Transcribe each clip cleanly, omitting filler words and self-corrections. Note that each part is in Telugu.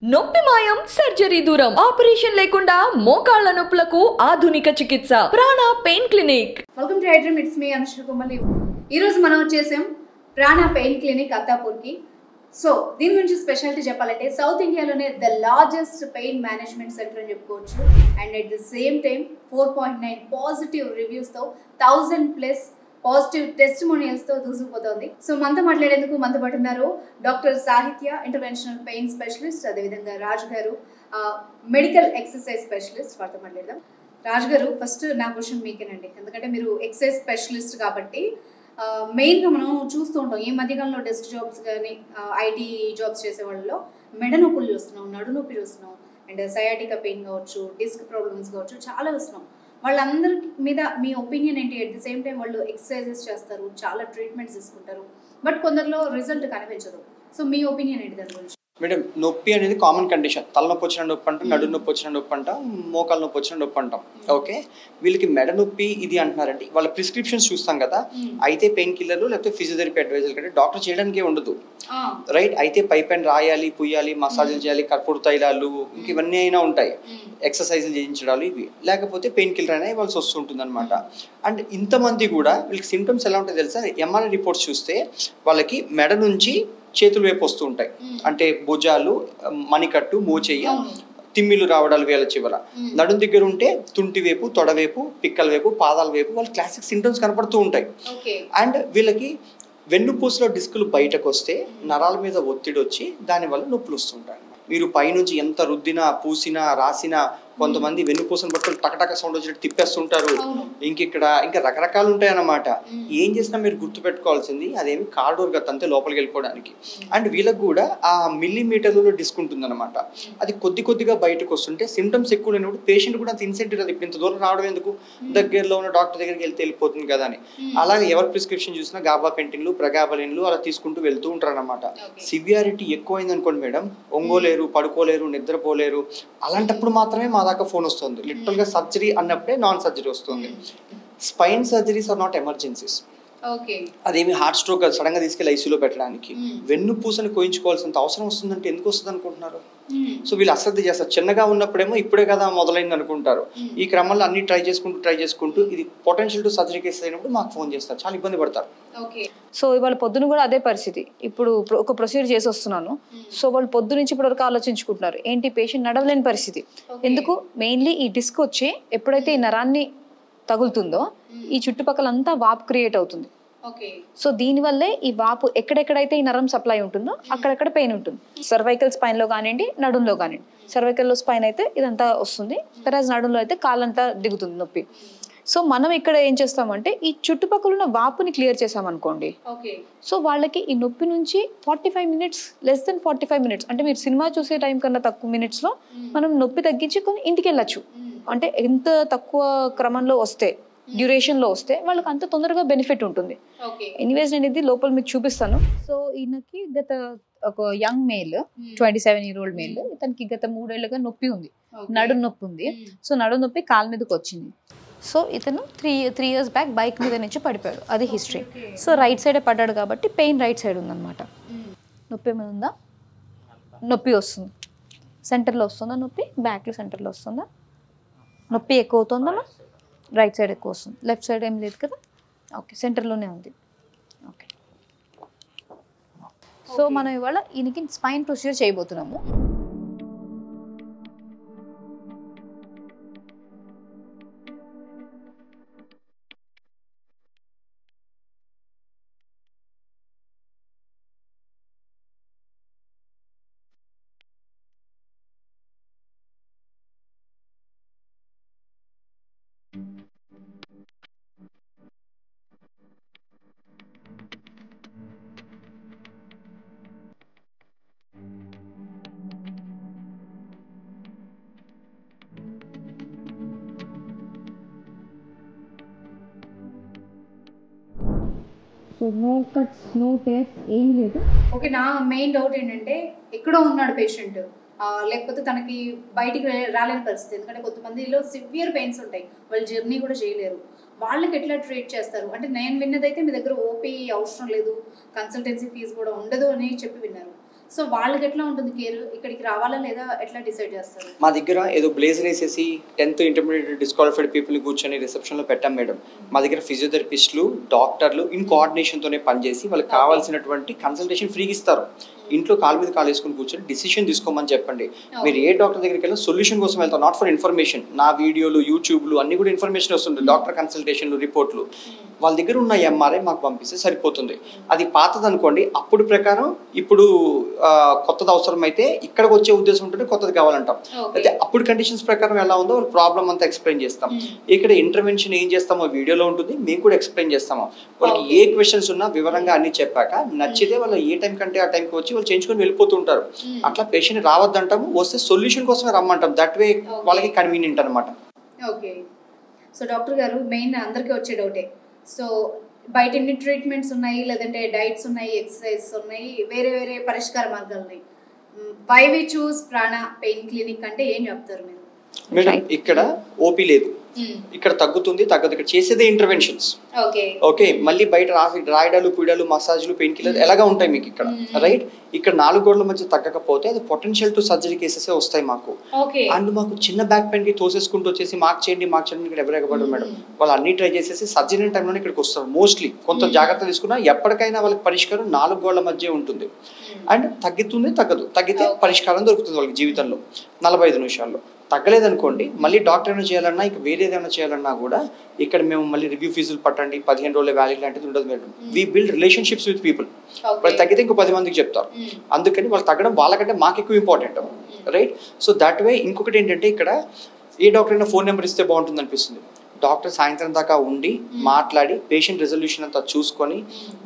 నొప్పి మాయం సర్జరీ దూరం ఆపరేషన్ లేకుండా మోకాళ్ల నొప్పులకు ఆధునిక చికిత్స Prana pain clinic. Welcome to iDream, it's me Anushka Kumali. ఈ రోజు మనం వచ్చేసాం ప్రాణ పెయిన్ క్లినిక్ అత్తాపూర్కి. సో దీని గురించి స్పెషాలిటీ చెప్పాలంటే సౌత్ ఇండియాలోనే the largest pain management centre అని చెప్పుకోవచ్చు. And at the same time 4.9 positive రివ్యూస్తో 1000+ పాజిటివ్ టెస్టిమోనియల్స్తో దూసుకుపోతుంది. సో మనతో మాట్లాడేందుకు మనతో పాటు ఉన్నారు డాక్టర్ సాహిత్య, ఇంటర్వెన్షనల్ పెయిన్ స్పెషలిస్ట్, అదేవిధంగా రాజు గారు మెడికల్ ఎక్సర్సైజ్ స్పెషలిస్ట్. వారితో మాట్లాడదాం. రాజు గారు, ఫస్ట్ నా క్వశ్చన్ మీకేనండి, ఎందుకంటే మీరు ఎక్సర్సైజ్ స్పెషలిస్ట్ కాబట్టి మెయిన్గా మనం చూస్తూ ఉంటాం ఈ మధ్యకాలంలో డెస్క్ జాబ్స్ కానీ ఐటీ జాబ్స్ చేసే వాళ్ళలో మెడ నొప్పులు చూస్తున్నాం, నడు నొప్పి చూస్తున్నాం, అండ్ సయాటికా పెయిన్ కావచ్చు, డిస్క్ ప్రాబ్లమ్స్ కావచ్చు, చాలా వస్తున్నాం. వాళ్ళందరి మీద మీ ఒపీనియన్ ఏంటి? అట్ ది సేమ్ టైం వాళ్ళు ఎక్సర్సైజెస్ చేస్తారు, చాలా ట్రీట్మెంట్స్ తీసుకుంటారు, బట్ కొందరిలో రిజల్ట్ కనిపించదు. సో మీ ఒపీనియన్ ఏంటి దాని గురించి? మేడం, నొప్పి అనేది కామన్ కండిషన్. తలనొప్పి వచ్చిన నొప్పి అంటాం, నడు నొప్పి వచ్చిన నొప్పి అంటాం, మోకాలు నొప్పి వచ్చిన నొప్పి అంటాం. ఓకే, వీళ్ళకి మెడ నొప్పి ఇది అంటున్నారండి. వాళ్ళ ప్రిస్క్రిప్షన్స్ చూస్తాం కదా, అయితే పెయిన్ కిల్లర్లు లేకపోతే ఫిజియోథెరపీ అడ్వైజర్ కంటే డాక్టర్ చేయడానికే ఉండదు, రైట్? అయితే పైపెన్ రాయాలి, పుయ్యాలి, మసాజులు చేయాలి, కర్పూర తైలాలు, ఇంక ఇవన్నీ అయినా ఉంటాయి, ఎక్సర్సైజులు చేయించడాలు, ఇవి లేకపోతే పెయిన్ కిల్లర్ అయినా ఇవ్వాల్సి వస్తుంటుంది అనమాట. అండ్ ఇంతమంది కూడా వీళ్ళకి సిమ్టమ్స్ ఎలా ఉంటాయి తెలుసా? ఎంఆర్ఐ రిపోర్ట్స్ చూస్తే వాళ్ళకి మెడ నుంచి చేతులు వైపు వస్తూ ఉంటాయి, అంటే భుజాలు, మణికట్టు, మోచెయ్య, తిమ్మిలు రావడాలు వేల చివర, నడుం దగ్గర ఉంటే తుంటి వైపు, తొడ వైపు, పిక్కల వైపు, పాదాల వైపు వాళ్ళ క్లాసిక్ సింటమ్స్ కనపడుతూ ఉంటాయి. అండ్ వీళ్ళకి వెన్నుపూసలో డిస్కులు బయటకు వస్తే నరాల మీద ఒత్తిడి వచ్చి దానివల్ల నొప్పులు వస్తుంటాయి. మీరు పైనుంచి ఎంత రుద్దినా, పూసినా, రాసినా, కొంతమంది వెన్నుపూసను పట్టుకొని టకటక సౌండ్ వచ్చినట్టు తిప్పేస్తుంటారు. ఇంకా రకరకాలు ఉంటాయి అన్నమాట. ఏం చేసినా మీరు గుర్తుపెట్టుకోవాల్సింది అదేమి కార్డోర్ గత అంతే లోపలికి వెళ్ళిపోవడానికి. అండ్ వీళ్ళకి కూడా ఆ మిల్లీమీటర్లలో డిస్క్ ఉంటుంది అనమాట. అది కొద్ది కొద్దిగా బయటకు వస్తుంటే సిమ్టమ్స్ ఎక్కువ లేనప్పుడు పేషెంట్ కూడా అంత ఇన్సెంటివ్ అది, ఇప్పుడు ఇంత దూరం రావడం ఎందుకు, దగ్గరలో ఉన్న డాక్టర్ దగ్గరికి వెళ్తే వెళ్ళిపోతుంది కదా అని. అలాగే ఎవరి ప్రిస్క్రిప్షన్ చూసినా గాబా పెంటిన్లు, ప్రగాబలిన్లు అలా తీసుకుంటూ వెళ్తూ ఉంటారు అనమాట. సివియారిటీ ఎక్కువైంది అనుకోండి మేడం, ఒంగోలేరు, పడుకోలేరు, నిద్రపోలేరు, అలాంటప్పుడు మాత్రమే మా దాకా ఫోన్ వస్తుంది. లిటరల్ గా సర్జరీ అన్నప్పుడే నాన్ సర్జరీ వస్తుంది. Spine surgeries are not emergencies. అదేమి హార్ట్ స్ట్రోక్ సడన్ గా తీసుకెళ్లి ఐసీయూలో పెట్టడానికి. వెన్ను పూసని కోయించుకోవాల్సినంత అవసరం వస్తుందంటే ఎందుకు వస్తుంది అనుకుంటున్నారు? సో వీళ్ళు అశ్రద్ధ చేస్తారు. చిన్నగా ఉన్నప్పుడేమో ఇప్పుడే కదా మొదలైంది అనుకుంటారు. ఈ క్రమంలో అన్ని ట్రై చేసుకుంటూ ఇది పొటెన్షియల్ టు సర్జరీ కేసు అయినప్పుడు మాకు ఫోన్ చేస్తారు, చాలా ఇబ్బంది పడతారు. సో ఇవాళ పొద్దున కూడా అదే పరిస్థితి. ఇప్పుడు ఒక ప్రొసీజర్ చేసి వస్తున్నాను, సో వాళ్ళు పొద్దు నుంచి ఇప్పటి వరకు ఆలోచించుకుంటున్నారు ఏంటి, పేషెంట్ నడవలేని పరిస్థితి. ఎందుకు? మెయిన్లీ ఈ డిస్క్ వచ్చి ఎప్పుడైతే ఈ నరాన్ని తగులుతుందో ఈ చుట్టుపక్కలంతా వాపు క్రియేట్ అవుతుంది. సో దీనివల్లే ఈ వాపు ఎక్కడెక్కడైతే ఈ నరం సప్లై ఉంటుందో అక్కడెక్కడ పెయిన్ ఉంటుంది. సర్వైకల్ స్పైన్ లో కానివ్వండి, నడుంలో కానివ్వండి. సర్వైకల్లో స్పైన్ అయితే ఇదంతా వస్తుంది, వెరాజ్ నడుంలో అయితే కాలంతా దిగుతుంది నొప్పి. సో మనం ఇక్కడ ఏం చేస్తామంటే ఈ చుట్టుపక్కల ఉన్న వాపుని క్లియర్ చేసామనుకోండి, సో వాళ్ళకి ఈ నొప్పి నుంచి 45 మినిట్స్, లెస్ దెన్ 45 మినిట్స్, అంటే మీరు సినిమా చూసే టైం కన్నా తక్కువ మినిట్స్ లో మనం నొప్పి తగ్గించి కొన్ని ఇంటికి వెళ్ళచ్చు. అంటే ఎంత తక్కువ క్రమంలో వస్తే, డ్యూరేషన్ లో వస్తే వాళ్ళకి అంత తొందరగా బెనిఫిట్ ఉంటుంది. ఎనీవేస్ నేను ఇది లోపల మీకు చూపిస్తాను. సో ఈయనకి గత ఒక young male, 27 year old male, ఇతనికి గత 3 ఏళ్ళుగా నొప్పి ఉంది, నడు నొప్పి ఉంది. సో నడు నొప్పి కాలు మీదకి వచ్చింది. సో ఇతను 3 years బ్యాక్ బైక్ మీద నుంచి పడిపోయాడు, అది హిస్టరీ. సో రైట్ సైడే పడ్డాడు కాబట్టి పెయిన్ రైట్ సైడ్ ఉందన్నమాట. నొప్పి ఏమైనా ఉందా? నొప్పి వస్తుంది, సెంటర్లో వస్తుందా నొప్పి? బ్యాక్లో సెంటర్లో వస్తుందా నొప్పి? ఎక్కువ అవుతుందమ్మా? రైట్ సైడ్ ఎక్కువ వస్తుంది, లెఫ్ట్ సైడ్ ఏం లేదు కదా? ఓకే, సెంటర్లోనే ఉంది. ఓకే, సో మనం ఇవాళ ఈయనకి స్పైన్ ప్రొసీజర్ చేయబోతున్నాము. So no cuts, no tapes, ఏం లేదు. ఓకే, నా మెయిన్ డౌట్ ఏంటంటే ఎక్కడో ఉన్నాడు పేషెంట్, లేకపోతే తనకి బయటికి రాలేని పరిస్థితి. ఎందుకంటే కొంతమందిలో సివియర్ పెయిన్స్ ఉంటాయి, వాళ్ళు జర్నీ కూడా చేయలేరు. వాళ్ళకి ఎట్లా ట్రీట్ చేస్తారు? అంటే నేను విన్నదైతే మీ దగ్గర ఓపీ అవసరం లేదు, కన్సల్టెన్సీ ఫీజు కూడా ఉండదు అని చెప్పి విన్నారు. సో వాళ్ళకి ఎట్లా ఉంటుంది కేర్, ఇక్కడికి రావాలా లేదా ఎట్లా డిసైడ్ చేస్తారు? మా దగ్గర ఏదో బ్లేజర్ వేసేసి 10th ఇంటర్మీడియట్ డిస్క్వాలిఫైడ్ పీపుల్ని కూర్చొని రిసెప్షన్లో పెట్టాం మేడం. మా దగ్గర ఫిజియోథెరపిస్టులు, డాక్టర్లు ఇన్ కోఆర్డినేషన్తోనే పనిచేసి వాళ్ళకి కావాల్సినటువంటి కన్సల్టేషన్ ఫ్రీగా ఇస్తారు. ఇంట్లో కాలు మీద కాలు వేసుకుని కూర్చొని డిసిషన్ తీసుకోమని చెప్పండి. మీరు ఏ డాక్టర్ దగ్గరికి వెళ్ళినా సొల్యూషన్ కోసం వెళ్తాం, నాట్ ఫర్ ఇన్ఫర్మేషన్. నా వీడియోలు, యూట్యూబ్లు అన్ని కూడా ఇన్ఫర్మేషన్ వస్తుంది, డాక్టర్ కన్సల్టేషన్లు, రిపోర్ట్లు. వాళ్ళ దగ్గర ఉన్న ఎంఆర్ఐ మాకు పంపిస్తే సరిపోతుంది. అది పాతది అనుకోండి, అప్పుడు ప్రకారం ఇప్పుడు కొత్తది అవసరం అయితే ఇక్కడికి వచ్చే ఉద్దేశం ఉంటుంటే కొత్తది కావాలంటాం. అయితే అప్పుడు కండిషన్స్ ప్రకారం ఎలా ఉందో వాళ్ళ ప్రాబ్లం అంతా ఎక్స్ప్లెయిన్ చేస్తాం. ఇక్కడ ఇంటర్వెన్షన్ ఏం చేస్తామో వీడియోలో ఉంటుంది, మేము కూడా ఎక్స్ప్లెయిన్ చేస్తాము. వాళ్ళకి ఏ క్వశ్చన్స్ ఉన్నా వివరంగా అన్ని చెప్పాక నచ్చితే వాళ్ళు ఏ టైం కంటే ఆ టైంకి వచ్చి వాళ్ళు చేయించుకొని వెళ్ళిపోతుంటారు. అట్లా పేషెంట్ రావద్దంటాము, వస్తే సొల్యూషన్ కోసమే రమ్మంటాం. దట్ వే వాళ్ళకి కన్వీనియంట్ అనమాట. ఓకే. సో డాక్టర్ గారు, మెయిన్ అందరికీ వచ్చే డౌటే, సో బయట ఎన్ని ట్రీట్మెంట్స్ ఉన్నాయి, లేదంటే డైట్స్ ఉన్నాయి, ఎక్సర్సైజెస్ ఉన్నాయి, వేరే వేరే పరిష్కార మార్గాలు ఉన్నాయి. వై వి చూస్ ప్రాణ పెయిన్ క్లినిక్ అంటే ఏం చెప్తారు మీరు? మేడం ఇక్కడ ఓపీ లేదు, ఇక్కడ తగ్గుతుంది తగ్గదు, ఇక్కడ చేసేదే ఇంటర్వెన్షన్స్. ఓకే, మళ్ళీ బయట రాయడాలు, పీడాలు, మసాజ్లు, పెయిన్ కిల్లర్ ఎలాగా ఉంటాయి మీకు ఇక్కడ, రైట్? ఇక్కడ 4 గోడల మధ్య తగ్గకపోతే అది పొటెన్షియల్ టు సర్జరీ కేసెస్ వస్తాయి మాకు. అండ్ మాకు చిన్న బ్యాక్ పెయిన్ కి తోసేసుకుంటూ వచ్చేసి మాకు చేయండి ఇక్కడ ఎవరు ఎగబడరు మేడం. వాళ్ళు అన్ని ట్రై చేసేసి సర్జరీ టైంలోనే ఇక్కడికి వస్తారు మోస్ట్లీ. కొంత జాగ్రత్త తీసుకున్నా ఎప్పటికైనా వాళ్ళకి పరిష్కారం 4 గోడల మధ్య ఉంటుంది. అండ్ తగ్గుతుంది తగ్గదు, తగ్గితే పరిష్కారం దొరుకుతుంది వాళ్ళకి జీవితంలో 45 నిమిషాల్లో. తగ్గలేదనుకోండి మళ్ళీ డాక్టర్ ఏమైనా చేయాలన్నా, ఇక వేరే ఏదైనా చేయాలన్నా కూడా ఇక్కడ మేము మళ్ళీ రివ్యూ ఫీజులు పట్టండి, 15 రోజుల వ్యాలిడ్ లాంటిది ఉండదు madam. We build relationships with people. వాళ్ళు తగ్గితే ఇంకో 10 మందికి చెప్తారు. అందుకని వాళ్ళు తగ్గడం వాళ్ళకంటే మాకు ఎక్కువ important, right? So that way. ఇంకొకటి ఏంటంటే ఇక్కడ ఏ డాక్టర్ అయినా ఫోన్ నెంబర్ ఇస్తే బాగుంటుంది అనిపిస్తుంది. డాక్టర్ సాయంత్రం దాకా ఉండి మాట్లాడి పేషెంట్ రెజల్యూషన్ అంతా చూసుకొని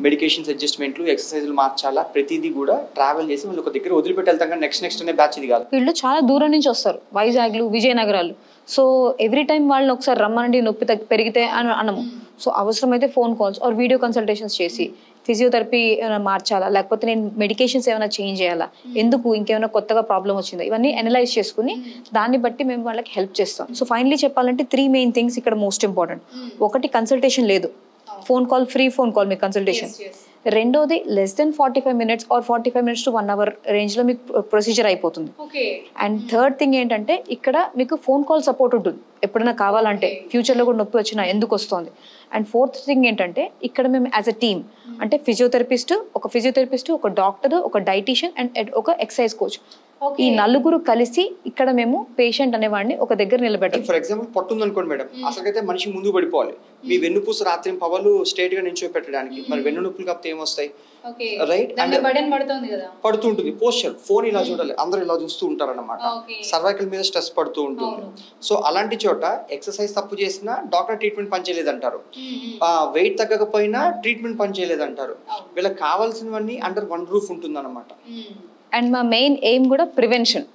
మెడికేషన్స్ అడ్జస్ట్మెంట్లు, ఎక్సర్సైజ్లు మార్చాలా, ప్రతిదీ కూడా ట్రావెల్ చేసి వాళ్ళు ఒక దగ్గర వదిలిపెట్టి వెళ్తాం. కానీ నెక్స్ట్ అనే బ్యాచ్ ఇది కాదు. వీళ్ళు చాలా దూరం నుంచి వస్తారు, వైజాగ్లు, విజయనగరాలు. సో ఎవ్రీ టైం వాళ్ళని ఒకసారి రమ్మనండి, నొప్పి పెరిగితే అని అనము. సో అవసరమైతే phone calls or video consultations చేసి ఫిజియోథెరపీ ఏమైనా మార్చాలా, లేకపోతే నేను మెడికేషన్స్ ఏమైనా చేంజ్ చేయాలా, ఎందుకు ఇంకేమైనా కొత్తగా ప్రాబ్లం వచ్చిందా, ఇవన్నీ అనలైజ్ చేసుకుని దాన్ని బట్టి మేము వాళ్ళకి హెల్ప్ చేస్తాం. సో ఫైనలీ చెప్పాలంటే 3 మెయిన్ థింగ్స్ ఇక్కడ మోస్ట్ ఇంపార్టెంట్. ఒకటి, కన్సల్టేషన్ లేదు, phone call, free phone call మీకు కన్సల్టేషన్. రెండోది, less than 45 minutes or 45 minutes to 1 hour range లో మీకు ప్రొసీజర్ అయిపోతుంది. అండ్ థర్డ్ థింగ్ ఏంటంటే ఇక్కడ మీకు ఫోన్ కాల్ సపోర్ట్ ఉంటుంది ఎప్పుడైనా కావాలంటే, ఫ్యూచర్ లో కూడా నొప్పి వచ్చినా ఎందుకు వస్తుంది. అండ్ ఫోర్త్ థింగ్ ఏంటంటే ఇక్కడ మేము యాజ్ అ టీమ్, అంటే ఫిజియోథెరపిస్ట్, ఒక డాక్టర్, ఒక డైటీషియన్ అండ్ ఒక ఎక్సర్సైజ్ కోచ్, ఈ 4 కలిసి ఇక్కడ మేము పేషెంట్ అనేవాడిని ఒక దగ్గర నిలబెట్టాలి. ఫర్ ఎగ్జాంపుల్ పట్టుంది అనుకోండి మేడం, అసలుకైతే మనిషి ముందు పడిపోవాలి. మీ వెన్నుపూస రాత్రి పవలు స్ట్రేట్ గా నించో పెట్టడానికి, మరి వెన్ను నొప్పులు కాకపోతే ఏమొస్తాయి, రైట్? పడుతుంటుంది పోస్చర్. ఫోన్ ఇలా చూడాలి, అందరూ ఇలా చూస్తూ ఉంటారు అన్నమాట. సర్వైకల్ మీద స్ట్రెస్ పడుతూ ఉంటుంది. సో అలాంటి చోట ఎక్సర్సైజ్ తప్పు చేసినా డాక్టర్ ట్రీట్మెంట్ పనిచేయలేదంటారు, వెయిట్ తగ్గకపోయినా ట్రీట్మెంట్ పనిచేయలేదంటారు. వీళ్ళకి కావాల్సినవన్నీ అండర్ వన్ రూఫ్ ఉంటుంది అన్నమాట. అండ్ మా మెయిన్ ఎయిమ్ కూడా ప్రివెన్షన్.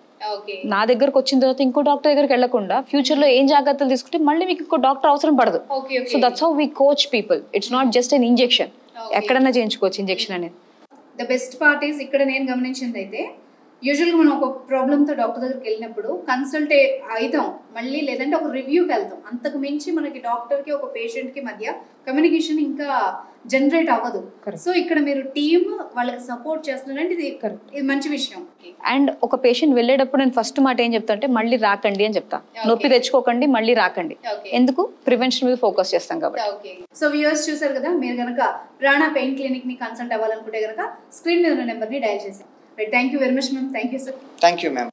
నా దగ్గరకు వచ్చిన తర్వాత ఇంకో డాక్టర్ దగ్గరికి వెళ్లకుండా ఫ్యూచర్ లో ఏం జాగ్రత్తలు తీసుకుంటే మళ్ళీ మీకు ఇంకో డాక్టర్ అవసరం పడదు. So that's how we coach people. It's not just an injection, ఎక్కడన్నా చేయించుకోవచ్చు ఇంజెక్షన్ అనేది. ద బెస్ట్ పార్ట్ ఈస్ ఇక్కడ నేను గమనించింది అయితే, యూజువల్గా మనం ఒక ప్రాబ్లంతో డాక్టర్ దగ్గరికి వెళ్ళినప్పుడు కన్సల్ట్ అవుతాం మళ్ళీ, లేదంటే ఒక రివ్యూకి వెళ్తాం. అంతకు మించి మనకి డాక్టర్కి ఒక పేషెంట్కి మధ్య కమ్యూనికేషన్ ఇంకా జనరేట్ అవ్వదు. సో ఇక్కడ మీరు టీమ్ వాళ్ళకి సపోర్ట్ చేస్తున్నారంటే ఇది మంచి విషయం. అండ్ ఒక పేషెంట్ వెళ్ళేటప్పుడు నేను ఫస్ట్ మాట ఏం చెప్తా అంటే మళ్ళీ రాకండి అని చెప్తా. నొప్పి తెచ్చుకోకండి, మళ్ళీ రాకండి. ఎందుకు? ప్రివెన్షన్ మీద ఫోకస్ చేస్తాం కాబట్టి. సో వ్యూవర్స్ చూసారు కదా, మీరు కనుక ప్రాణ పెయిన్ క్లినిక్ ని కన్సల్ట్ అవ్వాలనుకుంటే కనుక స్క్రీన్ మీద ఉన్న నెంబర్ ని డయల్ చేశారు. Thank you very much, ma'am. Thank you, sir. Thank you, ma'am.